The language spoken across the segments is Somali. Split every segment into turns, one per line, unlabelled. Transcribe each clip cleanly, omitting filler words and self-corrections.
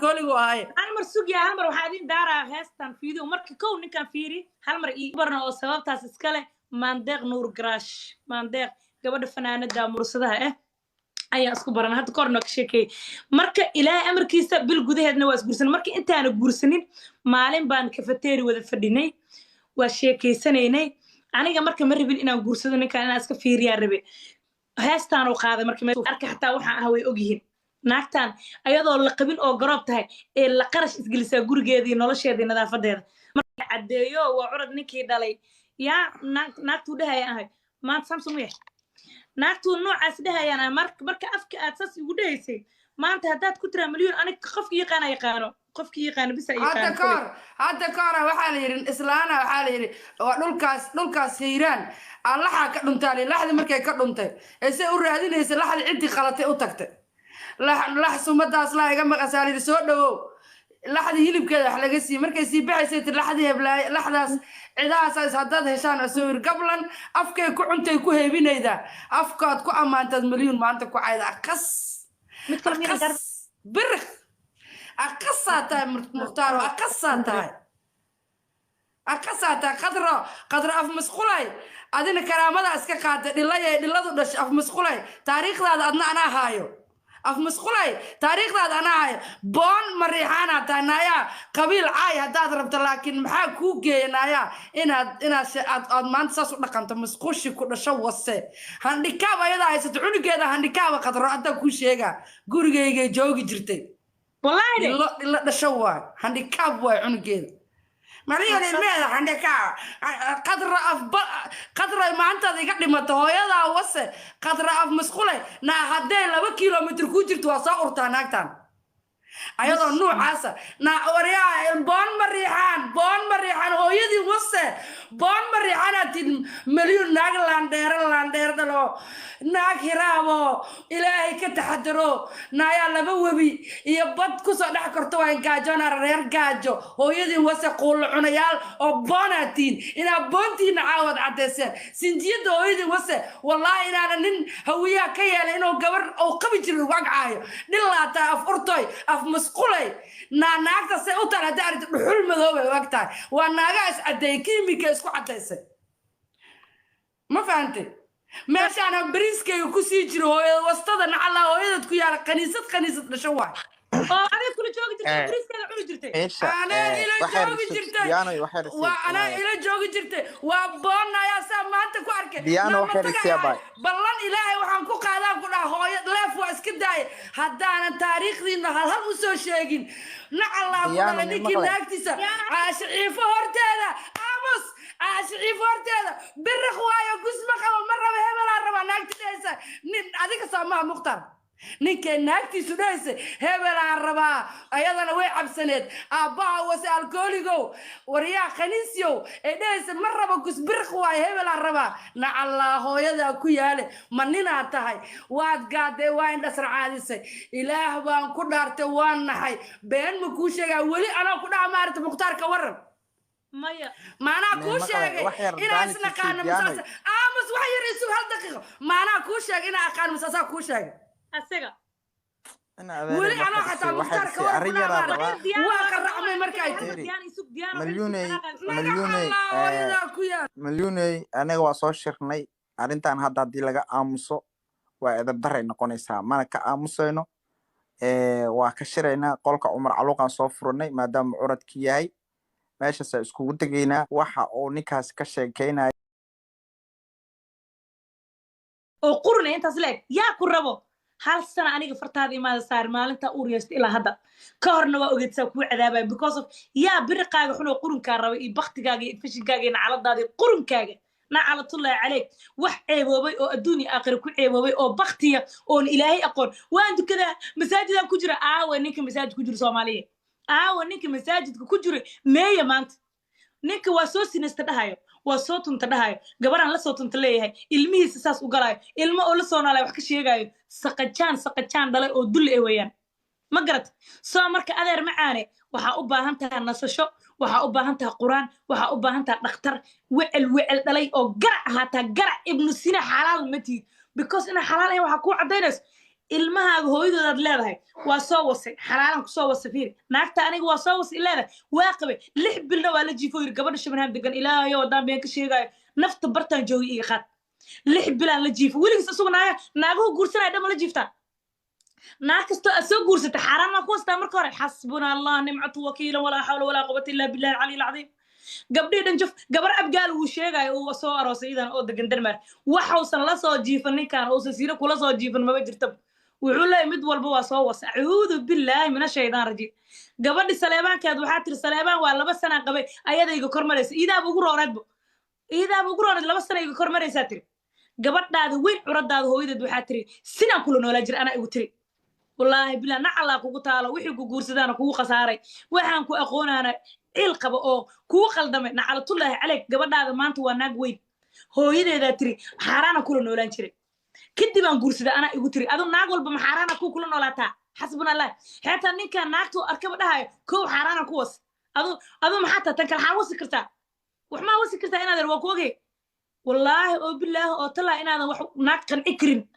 alkooligu ahay
hal mar sugiya hal mar waxaa idin daaraa heestan fiidiyo marka kow ninkan fiiri hal mar ii barna oo sababtaas iska leh maandeeq nuur garaash maandeeq gabadha fanaanada mursadaha ayaa isku baran hadda korna ka sheekay marka ilaahay amarkiisa bil gudaheedna waa isguursan marka intaana guursanin maalin baan kafeteeri wada fadhinay waa sheekaysanaynay aniga marka ma rabin inaan guursado ninkan inaan iska fiiriyaan rabe heestaan oo qaaday marka arka xataa waxaan ah way ogyihiin naagtan ayadoo la qabin oo garoob tahay ee la qarash isgelisaa gurigeedii nolosheedii nadaafadeeda marka cadeeyo waa curad ninkii dhalay yaa naagtuu dhahaya ahay maanta samsung u yahay naagtuu noocaas dhahayaan ahay marka afka aad saas igu dhahaysay maanta haddaad ku tiraa milyan aniga qofkii yaqaano qofkii yaqaano bisa yaqaano
hadda ka hor waxaa la yidhi islaana waxaa la yidhi waa dhulkaas hiiraan allaxaa ka dhuntaali laxdi markay ka dhuntay ee se u raadinaysa laxdi ciddii qalatay u tagtay lax sumadaas laa iga maqasaa la yidhi soo dhawow laxdi hilibkeeda wax laga sii markay sii baxaysay ti laxdii heblaay laxdaas cidahaas haddaad heshaan asoo yir gablan afkay ku cuntay ku heebinaydaa afkaad ku ammaantaad milyan maanta ku cayda aqas birq aqasaa tahay mukhtaaro aqasaa tahay qadro af masqulay adina karaamada iska qaatay dhiladu dhashay af masqulay taariikhdaada adna anaa haayo af masqulay taariikhdaada anaa haayo boon mariixaana tahay naayaa qabiil caay haddaad rabto laakiin maxaa kuu geeya naayaa inaad maanta saas u dhaqanto masqushi ku dhasho wase handhikaab ayadaa haysato cunugeeda handhikaaba qadro haddaa kuu sheegaa gurigaygay joogi jirtay dhilo dhasho waay handhikaab waay cunugeeda مريم الماذا عندك قدر ما أنت ذيك قدمت هويدا وصل قدر أف مسخولة نا هدين لو كيلومتر كوجر توصل أرتانكتان أيضا نوع عسى نا وريا بون مريحان هويدي وصل بون مريحان مليون لاندير دلو ناك هرابو إلهي كتحدرو نايا لبوبي يبد كوسا دحكرتو ان جاجونا رير جاجو هويدي وصل قول عنيال او بوناتين إنا بونتين عاود عدسان سنجيد هويدي وصل والله إنا نن هويا كيال إنو قبر او قبجر وقعايو نلاتا اف ارتوي اف مسقولي ناكتا سيوتا لداري بحول مذوبة وقتها وناقاس عدي كيميكا اسكو عدسان ما فهمتي ماشي أنا بريسكي وكوسي جرو وسطنا على هويدة كيالا قنيصة نشوار أنا كل جوجي جرتي بريسكي أنا عمري جرتي أنا إلى جوجي جرتي وأنا إلى جوجي جرتي وبنا يا سام ما أنت كوارك
بيانو وحرسي باي
بلان إلهي وحنكو قادم كنا هويد لف واسكداي هذا أنا تاريخ دينا هل مسوي شيء نعلا كنا نيجي نكتسا عشان فورتنا أمس عشان فورتنا بالرخوايا قسمك مرة بهملا ربع نكتسا هذيك سامع مختار ninka naagtiisu dhaysay hebel aan rabaa ayadana way cabsaneed aabbaha wase alkooligow wariyaa khaniisyow ee dhaysay ma rabo kusbirq waay hebel aan rabaa nacallaa hooyadaa ku yaale ma ninaad tahay waad gaadee waa indhasar caadisay ilaah baan ku dhaartay waan naxay been ma kuu sheegaa weli anaa ku dhaha maarata mukhtaarka waran maya maanaa kuu sheegay inaa isnaqaano masaasa aamus wax yar isug hal daqiiqo maanaa kuu sheegay inaa aqaan masaasaa kuu sheegay أسيقا
ولي أنا حتى مختار كوارك
وقرعمي مركايتي
مليوني أنا وصل شرني أرنتان هذا دي لقى أمسو وإذا بدر نقونيسها ما نك أمسينو وكشرينا قولك عمر علوقا صفرني ما دام عرض كياي ماشي سأسكو تجينا وحا أو نكاس كشيكينا
وقرني أنت سلك يا كربو hal sana aniga fartaada imaada saar maalinta uuriyasta ilaa hadda ka horna waa ogeedsaa kuu cadaabay because of yaa biriqaaga xunoo qurunkaa rabay iyo baktigaaga iyo fashigaaga iyo nacaladaada iyo qurunkaaga nacalatullaahi caleyk wax ceeboobay oo adduun iyo aakhira ku ceeboobay oo baktiya oon ilaahay aqoon waan dukadaa masaajidaan ku jira aawa ninka masaajid ku jira soomaaliya aawa ninka masaajidka ku jira meeya maanta ninka waa soo sinasta dhahayo waa soo tunta dhahayo gabaraan la soo tunta leeyahay ilmihiisa saas u galaayo ilmo oo la soo noolay wax ka sheegayo saqajaan dhalay oo dul ee weeyaan ma garat soo marka adeer macaane waxaa u baahan tahay nasasho waxaa u baahan tahay quraan waxaa u baahan tahay dhakhtar wecel dhalay oo garac ahaataa garac ibnu sina xalaal ma tiid because ina xalaal ahayn waxaa kuu cadaynayso ilmahaaga hooyadoodaad leedahay waa soo wasay xalaalan ku soo wasa fiiri naagta aniga waa soo wasay leedahay waa qabay 6 bilna waa la jiifo yiri gabadha shabanhaan degan ilaahayo wadaan been ka sheegayo nafta bartaan joogi iga qaad 6 bilaan la jiifo weligiis asugu naagahu guursanaya dhama la jiiftaa naag kastoo aad soo guursatay xaaraan maa ku wastaa marka hore xasbuna allah nimcatu wakiilan walaa xawla walaa quwata illaa billahi alcaliy alcadiim gabdhii dhan juf gabar abgaal uu sheegayo uu soo aroosay idan oo degan Denmark waxausan la soo jiifan ninkan oo sasiiro kula soo jiifan maba jirto wuxuu leeyahay mid walba waa soo wasa acuudu billahi min ashaytaan rajiim gabadhi saleebaankeed waxaa tiri saleebaan waa 2 sano qabay ayadayga kormaraysa iidaab ugu rooneedbo iidaab ugu rooneed 2 sano iga kormaraysa tiri gabadhaada weyn curadaada hooyadeed waxaa tiri sinaan kula noolaa jir ana igu tiri والله بلا نعلا كوكو تالا وحي كوكو سدانا كوكو خساري وحان كو أقونانا إل قبا أو كوكو خلدامي نعلا الله عليك قبل هذا ما أنتوا ناق وين هو يدي ذا تري حارانا كله نولان شري كدي بان قرص ده أنا يقول تري أدو ناقول بمحارانا كوكو نولاتا حسبنا الله حتى نيكا ناقتو أركب ده كو حارانا كوس أدو محاتا تنكال حان وسكرتا وحما وسكرتا إنا در وكوكي والله أو بالله أو طلع إنا در ناق كان إكرين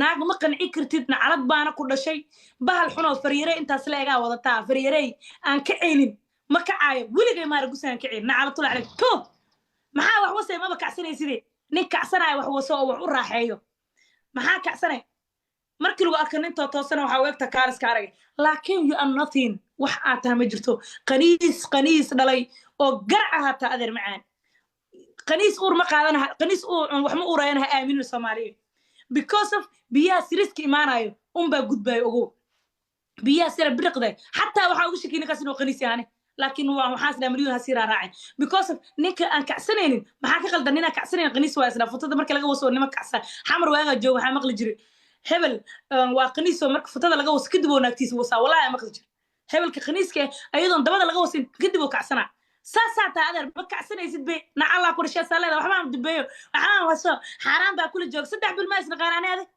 naag ma qanci kartid nacalad baana ku dhashay bahal xunoo fariiray intaas leegaa wadataa fariiray aan ka ceelin ma kacaayo weligay maara gusaan ka ceelin nacalatul alayk to maxaa wax wasay maba kacsanaysidee nin kacsanaya wax waso oo wax u raaxeeyo maxaa kacsanay markii lagu arko nin toosana waxa weegta kaariska aragay laakiin you are nothing wax aad tahay ma jirto qaniis dhalay oo garca hata adeer macaan qaniis uur ma qaadanaha qaniis wax ma uurayanaha aaminin Soomaaliyeed because of biyaha siriska imaanayo unbaa gudbayo ogow biyaha sira biriqday xataa waxaa ugu shakiina kaas inuu qaniis yahay laakiin waxaas dhaa milyan hasiira raacay because of ninka aan kacsanaynin maxaa ka qaldan ninaa kacsanaynin qaniis waa isla fotada marka laga waso nima kacsan xamar waaga jooga waxaa maqli jiray hebel waa qaniis oo marka fotada laga waso kadib oo naagtiisa wasaa walaahi maqli jiray hebelka qaniiska ayadoon dabada laga wasin kadib oo kacsanaa ساساتا أدر بكعسنيسد بي نعلا كل شيء سالة وحمام دبيو وحمام وسو حرام باكل جوك صدق بالماس نقارن هذا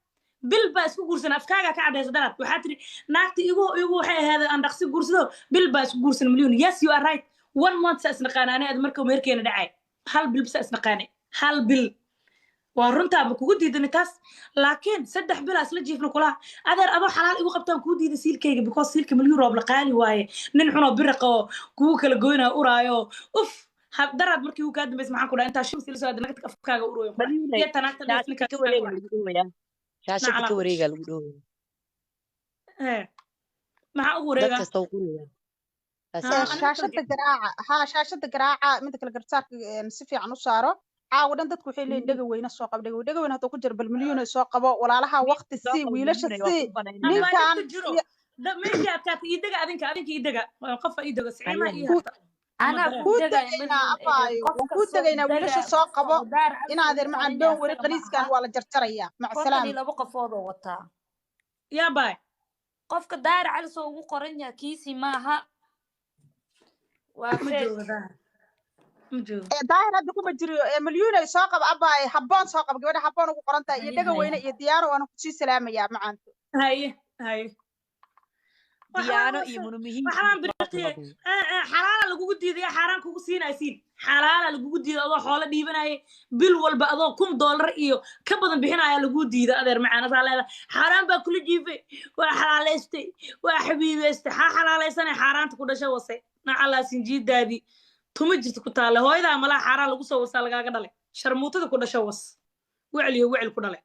بالباس كورسن أفكارك كعدة صدرات وحاتري ناقتي يجو هذا أن رخص كورسه بالباس كورسن مليون yes you are right 1 month ساس نقارن هذا مركو ميركين دعاء هل بالباس نقارن هل بال ورنتا بكودي دنتاس لكن صدق بلاس لجي في كلها أدر أبو حلال يبغى قبتان كودي دسيل كيك بيكوس سيل كمليون روب لقاني واي ننحنا برقة كوك لجوينا أورايو أوف درد مركي وكاد بس معاكم أنت شو سيل سواد نكتك أفكار أورايو يا تناكت نفسك كوريجا
شاشة كوريجا لودو
مع أوريجا
شاشة القراعة شاشة القراعة مثل القرصات نسفي عن الشارع عاودن dadku waxay leeyihiin dhaga weyna soo qab dhaga weyna haduu ku jiro bal milyan ay soo qabo walaalaha waqti si wiilasha si ninkan
meeshii aad ka idaga adinka idaga qof idaga sicima iyo
ana ku dagayna wiilasha soo qabo in adeer macaan doon wari qaniiskan waa la jarjaraya mac salaam
laba qofood oo wataa
ya bay
qofka daar cali soo ugu qoran yahay kiisi maaha waa
daahir hadda kuma jiro milyan ay soo qabo abay habboon soo qabo gabadha habboon ugu qorantaa iyo dhaga weyna iyo diyaaro waan ku sii salaamaya macaanto
hay diyaano iyo munumihiin waxaan biriqiyay xalaala lagu diiday xaraan kugu siinaysiin xalaala lagu diiday adoo xoolo dhiibanay bil walba adoo $1,000 iyo ka badan bixinaya lagu diiday adeer macaan leedahay xaraan baa kula jiifay waa xalaaleystay waa xabiibeystay xalaalaysanay xaraanta ku dhashay wasay nacala sinjiidaadi tuma jirto ku taale hooyada mala xaraan lagu soo wasaa lagaaga dhalay sharmuutada ku dhashay was wacil ku dhalay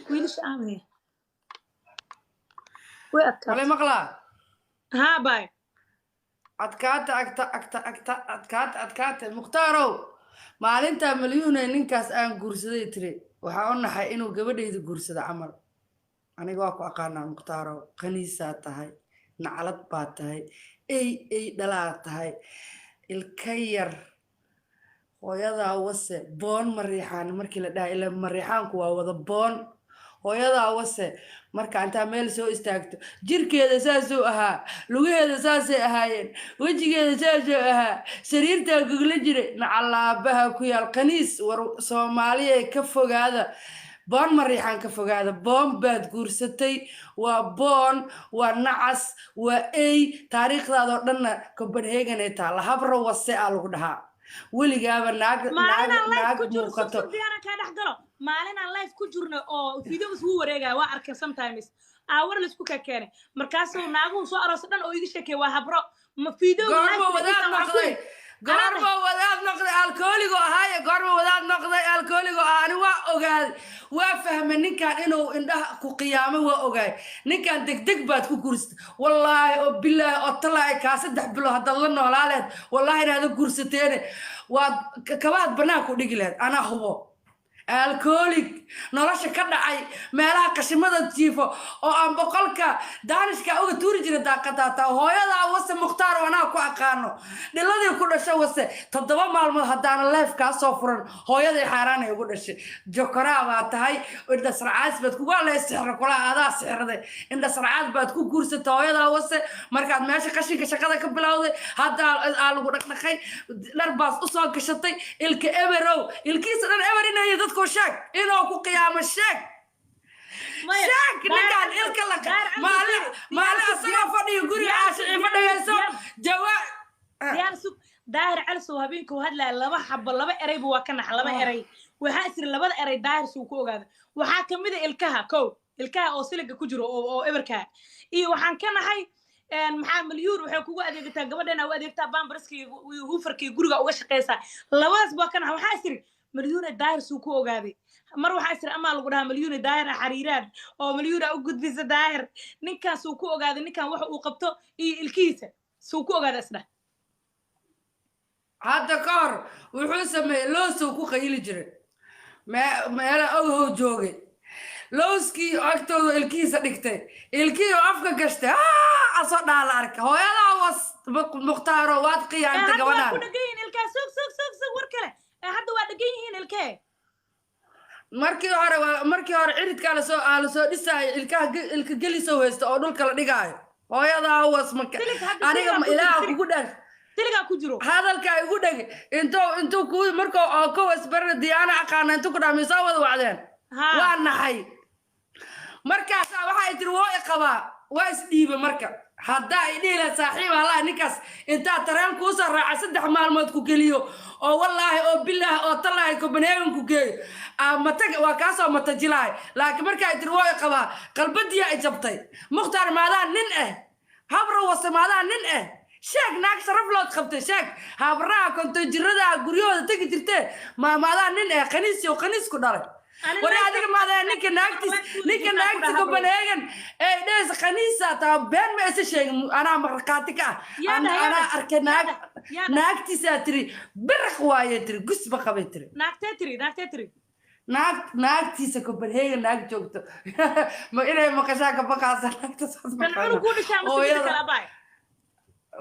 wiilish aamay
wala maqla
ha bay
adkaata mukhtaaro maalinta milyuun ninkaas aan guursaday tiri waxa u naxay inuu gabadhayda guursado camal aniga waa ku aqaanaa mukhtaaro qaniisa tahay nacalad baa tahay ay dhalaa tahay ilka yar hooyadaa wase boon mariixaan markii la dhahay ila mariixaanku waa wada boon hooyadaa wase marka intaa meel soo istaagto jirkeeda saasuu ahaa lugaheeda saasay ahaayeen wejigeeda saasuu ahaa sariirtaa gogla jiray nacalaabaha ku yaal qaniis war Soomaaliya ka fogaada boon mariixaan ka fogaada boon baad guursatay waa boon waa nacas waa ay taariikhdaadoo dhanna Copenhagen ay taala habra wase aa lagu dhahaa weligaaba naag muuqato
maalin aan live ku jirno oo video isku wareegaya waa arkay sometimes war la isku ka keenay markaasoo naagu soo aroos dhan oo iga sheekay waa habro ma video
goorma wadaad noqday alkooligo ahaaye goorma wadaad noqday alkooligo ani waa ogaad waa fahmay ninkan inuu indhaha ku qiyaamo waa ogaay ninkan degdeg baad ku guursatay wallaahi oo bilaahi oo talaahi kaa 3 bilo haddaad la noolaaleed wallaahi inaad guursateen waad kabaad banaan ku dhigi lahayd anaa hubo alcoholic nolosha ka dhacay meelaha qashimada jiifo oo aan boqolka daanishka uga tuuri jiray daaqadaata hooyada wase mukhtaar wana ku aqaano dhiladii ku dhashay wase 7 maalmood hadaan life ka soo furan hooyada xaaraan ay ugu dhashay jokora baa tahay inda sarcaas baad ku waalay sixir kula adaa sixirday inda sarcaas baad ku guursatay hooyada wase markaad meesha qashinka shaqada ka bilowday hadda lagu dhaqdhaqay dhar baas u soo gashatay ilka eberow ilkiisa dhan eber inay dad شاك إنه كقيام الشاك شاك نكان إلك لك ما لا أصلا فدي يقولي عاشق فدي يسوع جوا
ديان سوق داهر علسو هبينكو هدلا لما حب لما إري بواكنا لما إري وهاسر لما إري داهر سوكو هذا وحاكم مذا إلكها كو إلكها أو سلك كجرو أو إبركها إيه وحان كان هاي maxaa milyan waxay kugu adeegtaa gabadhana u adeegtaa bambarskii huufarkii guriga uga shaqeysaa labadaas baa kana waxa isri milyan daahir suu ku ogaaday mar waxa isri ama lagu dhahaa milyan daahir xariiraan oo milyan u gudbisa daahir ninkaas uu ku ogaaday ninkan waxa uu qabto iyo ilkiisa suu ku ogaaday isna
hadda kor wuxuu sameeyay loo soo ku qayli jiray meela oo joogay looski agtooda ilkiisa dhigtay ilkiyo afka gashtay aso dhaal arka hooyada was mukhtaaro waad qiyaanta gabadhan
ku dhageyn ilka sug war kale hadda waa dhageyn ilkee
markii hore ciridka la soo dhisay ilka geliso weysta oo dhulka la dhigaayo hooyada was marka aniga ilaaha kugu dhal
tiliga ku jiro
hadalka igu dhag intuu ku markoo oo ka wasbar diyaana aqaana intuu ku dhaamiso wada wacdeen waa naxay markaas waxa tir waa iqaba waa isdhiiba marka hadda ay dhila saaxiib Allah ninkaas inta tareen ku soo raaca 3 maalmood ku geliyo oo wallahi oo billaah oo talaahay ku baneegan ku geeyo ama tag waa ka soo matajilay laakiin marka ay tir waa iqaba qalbadii ay jabtay mukhtaar maadaan nin habro wasamaadaan nin sheeg naag sharaf loo qabtay sheeg habraha konto jirada guriyooda tagi jirtay maadaan nin qaniis ku dhalay wari adiga maadaan ninka naagtiis ku baneegan dhees qaniisa ta been ma isa sheeg ana marqaati ka ana arkay naagtiisa tiri birq waaye tiri gusba qabay tiri
naagtee tiri
naagtiisa ku baneegan naag joogto ma inay maqashaa ka baqaasa naagta saas ma
kan ku dhishaa ma kala baay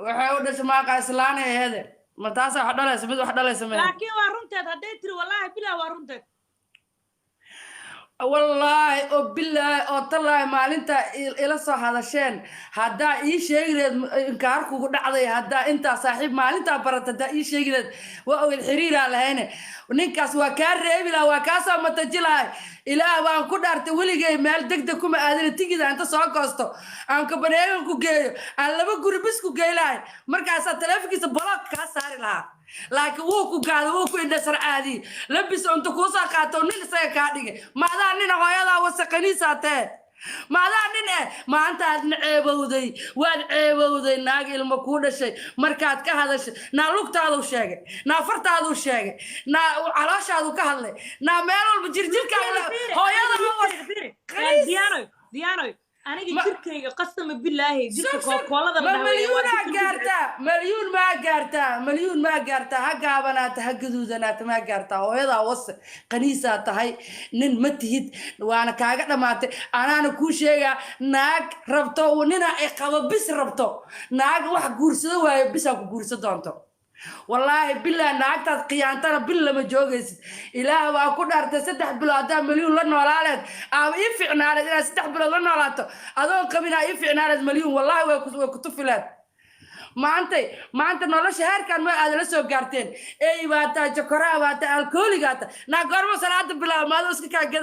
waxay u dhashay maaqa islaanaheeda ma taas wax dhalaysa mid wax dhalaysa ma
laakiin waa runteed haday tiri wallahi bilaa waa runteed
wallahi oo bilaa oo talaa maalinta ila soo hadasheen hadda ii sheegreed inkaar kugu dhacday hadda inta saaxiib maalinta barata ii sheegreed waa oo xiriir lahayn ninkaas waa ka reebila waa ka soo matajilay ilaa waan ku dhaartay waligay meel degdeg kuma aadin tigida inta soo goosto aan ka baneegan ku geeyo aan laba guri bis ku geelay markaas teleefankiisa block ka saari lahaa laakiin wuu ku gaado wuu ku indhasar caadi labis inta ku soo qaato nin isaga ka dhigay maadaan nin hooyada wasaqaniisate maadaan nin maanta aad ceebowday waad ceebowday naag ilmo ku dhashay markaad ka hadashay na lugtaadu sheegay na fartaadu sheegay na calooshaadu ka hadlay na meel walba jirjirka hooyada
diyaano aniga jirkayga qasama billaahi jirka koolada la
dhahay مليون ما قارتا ها قابنات ها قدودنات ما قارتا هويدا وس قنيسة تهي نن متهد وانا كاغا دماتي انا كو شيغا ناق ربطو وننا اقابا بس ربطو ناق واخ غورسدو واي بس ku guurso doonto والله بالله ناقتاد قيانتنا بالله ما جوجيس إله واكو دارت 3 بلاد مليون لا نولالد ام يفعنالد إلى 3 بلاد لا نولاتو ادون قبينا يفعنالد مليون والله way ku tufilaan maanta nolosha heerkan ma aad la soo gaarteen ee ibaata jokora waata alkooligaata na gormo salaada bilaw maado iska ka gada